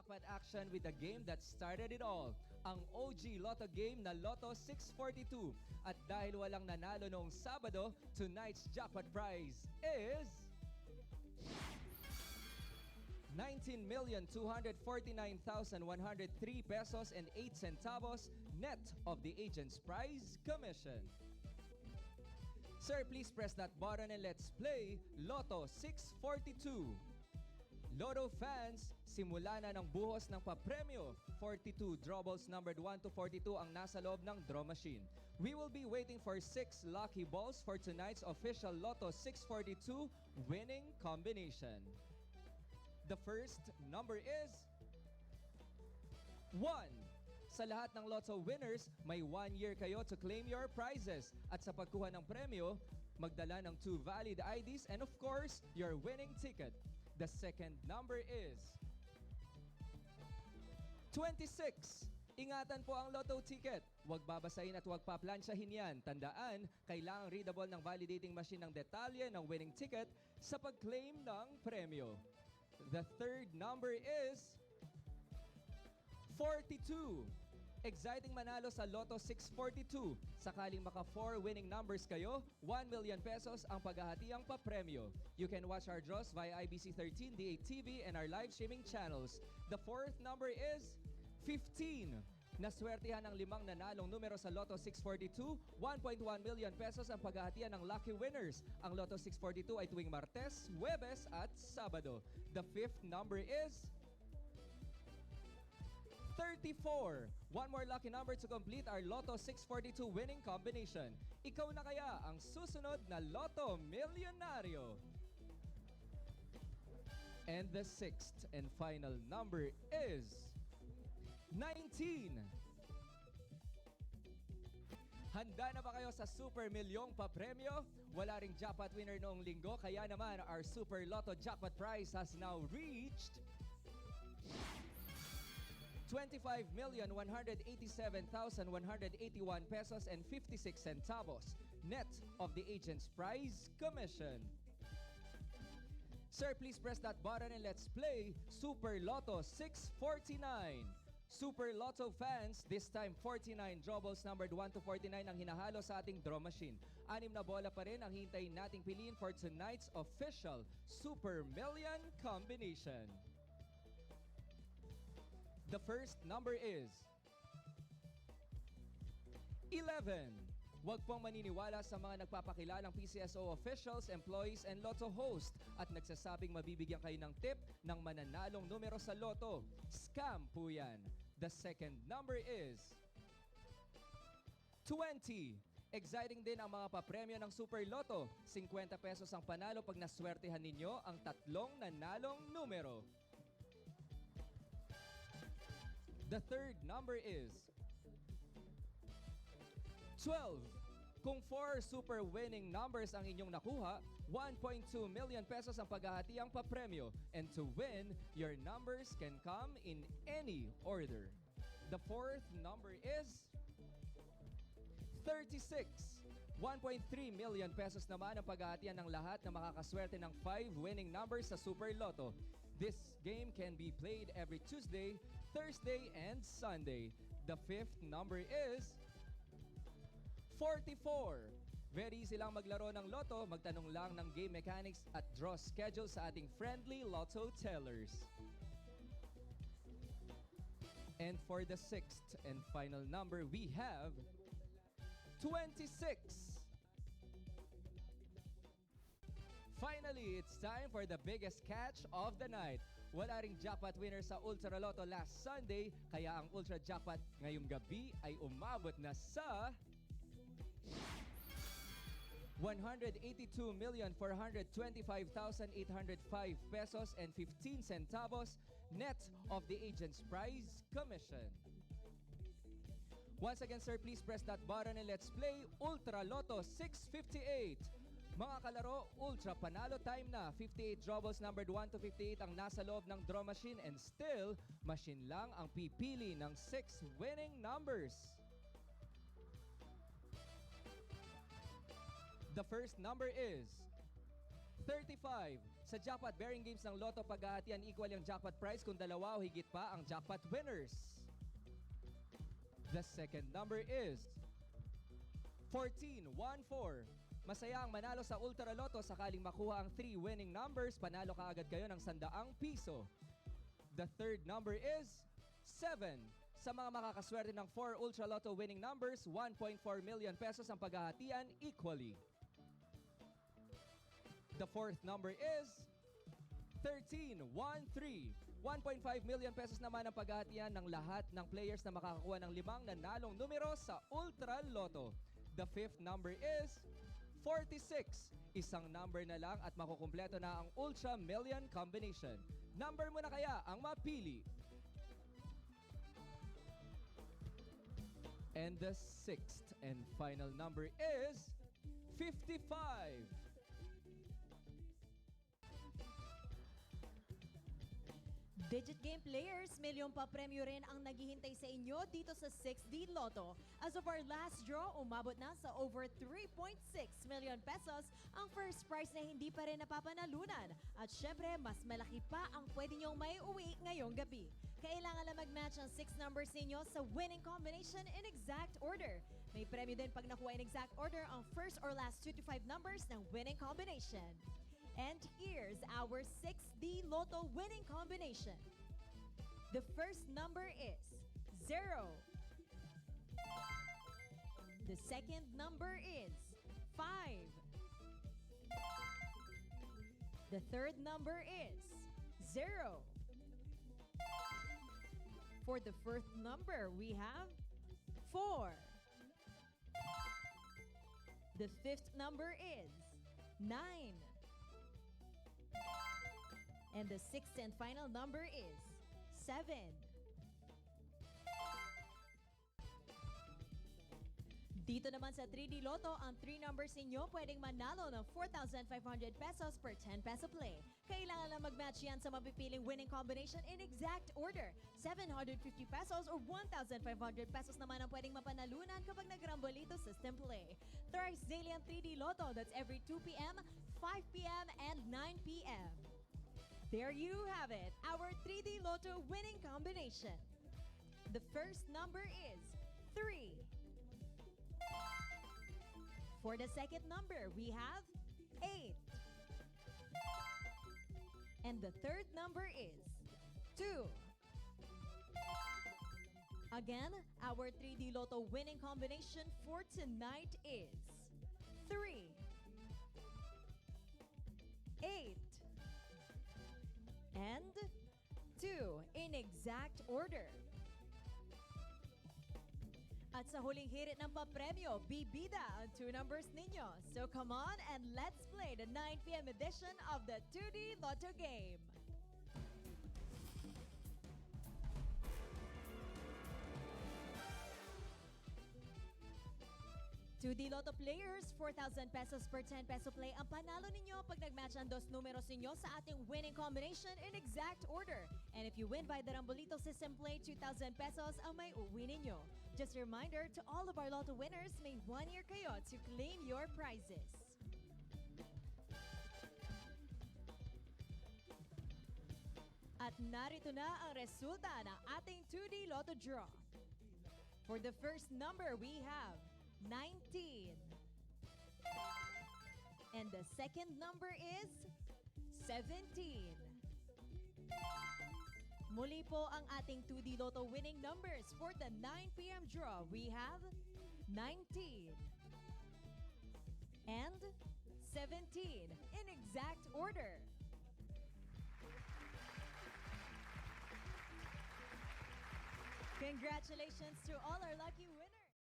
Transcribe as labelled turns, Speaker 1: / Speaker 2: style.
Speaker 1: jackpot action with the game that started it all, ang OG Lotto game na Lotto 642. At dahil walang nanalo noong Sabado, tonight's jackpot prize is 19,249,103 pesos and 8 centavos net of the agent's prize commission. Sir, please press that button and let's play Lotto 642. Lotto fans, simula na ng buhos ng papremyo. 42 drawballs numbered 1 to 42 ang nasa loob ng draw machine. We will be waiting for 6 lucky balls for tonight's official Lotto 642 winning combination. The first number is 1. Sa lahat ng Lotto winners, may 1 year kayo to claim your prizes. At sa pagkuha ng premyo, magdala ng 2 valid IDs and of course, your winning ticket. The second number is 26. Ingatan po ang Lotto ticket. Huwag babasahin at huwag paplansyahin yan. Tandaan, kailangang readable ng validating machine ng detalye ng winning ticket sa pag-claim ng premyo. The third number is 42. Exciting manalo sa Lotto 642. Sakaling maka 4 winning numbers kayo, 1 million pesos ang paghahatiang papremyo. You can watch our draws via IBC 13, DATV, and our live streaming channels. The fourth number is 15. Naswertihan ang 5 nanalong numero sa Lotto 642, 1.1 million pesos ang paghahatian ng lucky winners. Ang Lotto 642 ay tuwing Martes, Huwebes at Sabado. The fifth number is 34. One more lucky number to complete our Lotto 642 winning combination. Ikaw na kaya ang susunod na Lotto Milyonaryo. And the sixth and final number is 19. Handa na ba kayo sa super milyong papremyo? Wala ring jackpot winner noong linggo, kaya naman our Super Lotto jackpot prize has now reached 25,187,181 pesos and 56 centavos net of the agent's prize commission. Sir, please press that button and let's play Super Lotto 649. Super Lotto fans, this time 49 drawballs numbered 1 to 49 ang hinahalo sa ating draw machine. 6 na bola pa rin ang hintayin nating piliin for tonight's official Super Million combination. The first number is 11. Huwag pong maniniwala sa mga nagpapakilalang PCSO officials, employees, and Lotto host at nagsasabing mabibigyan kayo ng tip ng mananalong numero sa Lotto. Scam po yan. The second number is 20. Exciting din ang mga papremyo ng Super Lotto. 50 pesos ang panalo pag naswertehan ninyo ang 3 nanalong numero. The third number is 12. Kung 4 super winning numbers ang inyong nakuha, 1.2 million pesos ang paghahatiang papremyo. And to win, your numbers can come in any order. The fourth number is 36. 1.3 million pesos naman ang paghahatian ng lahat na makakaswerte ng 5 winning numbers sa Super Lotto. This game can be played every Tuesday, Thursday, and Sunday. The fifth number is 44. Very easy lang maglaro ng Lotto. Magtanong lang ng game mechanics at draw schedule sa ating friendly Lotto tellers. And for the sixth and final number, we have 26. Finally, it's time for the biggest catch of the night. Wala ring jackpot winner sa Ultra Lotto last Sunday, kaya ang Ultra Jackpot ngayong gabi ay umabot na sa 182,425,805 pesos and 15 centavos net of the agent's prize commission. Once again, sir, please press that button and let's play Ultra Lotto 658. Mga kalaro, Ultra Panalo time na. 58 drawballs numbered 1 to 58 ang nasa loob ng draw machine and still, machine lang ang pipili ng 6 winning numbers. The first number is 35. Sa Sa jackpot-bearing games ng Lotto, paghahatian equal yung jackpot prize kung dalawa o higit pa ang jackpot winners. The second number is 1414. Masaya ang manalo sa Ultra Lotto sakaling makuha ang 3 winning numbers, panalo ka agad kayo ng 100 piso. The third number is 7. Sa mga makakaswerte ng 4 Ultra Lotto winning numbers, 1.4 million pesos ang paghahatian equally. The fourth number is 1313. 1.5 million pesos naman ang paghahatian ng lahat ng players na makakakuha ng 5 nanalong numero sa Ultra Lotto. The fifth number is 46. Isang number na lang at makukumpleto na ang Ultra Million Combination. Number mo na kaya ang mapili? And the sixth and final number is 55.
Speaker 2: Digit game players, milyon pa premyo rin ang naghihintay sa inyo dito sa 6D Lotto. As of our last draw, umabot na sa over 3.6 million pesos ang first prize na hindi pa rin napapanalunan. At syempre, mas malaki pa ang pwede nyong may uwi ngayong gabi. Kailangan lang mag-match ang 6 numbers ninyo sa winning combination in exact order. May premyo din pag nakuha in exact order ang first or last 2 to 5 numbers ng winning combination. And here's our 6D Lotto winning combination. The first number is 0. The second number is 5. The third number is 0. For the fourth number, we have 4. The fifth number is 9. And the sixth and final number is 7. Dito naman sa 3D Lotto, ang 3 numbers ninyo pwedeng manalo ng 4,500 pesos per 10 peso play. Kailangan lang mag-match yan sa mapipiling winning combination in exact order. 750 pesos or 1,500 pesos naman ang pwedeng mapanalunan kapag nag-Rambolito system play. Thrice daily ang 3D Lotto. That's every 2 p.m., 5 p.m., and 9 p.m. There you have it, our 3D Lotto winning combination. The first number is 3. For the second number, we have 8. And the third number is 2. Again, our 3D Lotto winning combination for tonight is 3, 8, and 2 in exact order. At sa huling hirit ng papremyo, bibida ang 2 numbers ninyo. So come on and let's play the 9 p.m. edition of the 2D Lotto game. Two-D Lotto players, 4,000 pesos per 10 peso play ang panalo ninyo pag nag-match ang 2 numeros ninyo sa ating winning combination in exact order. And if you win by the Rambolito system play, 2,000 pesos ang may uwi ninyo. Just a reminder to all of our Lotto winners, may 1 year kayo to claim your prizes. At narito na ang resulta ng ating 2D Lotto draw. For the first number, we have 19. And the second number is 17. Muli po ang ating 2D Lotto winning numbers for the 9 p.m. draw. We have 19 and 17 in exact order. Congratulations to all our lucky winners.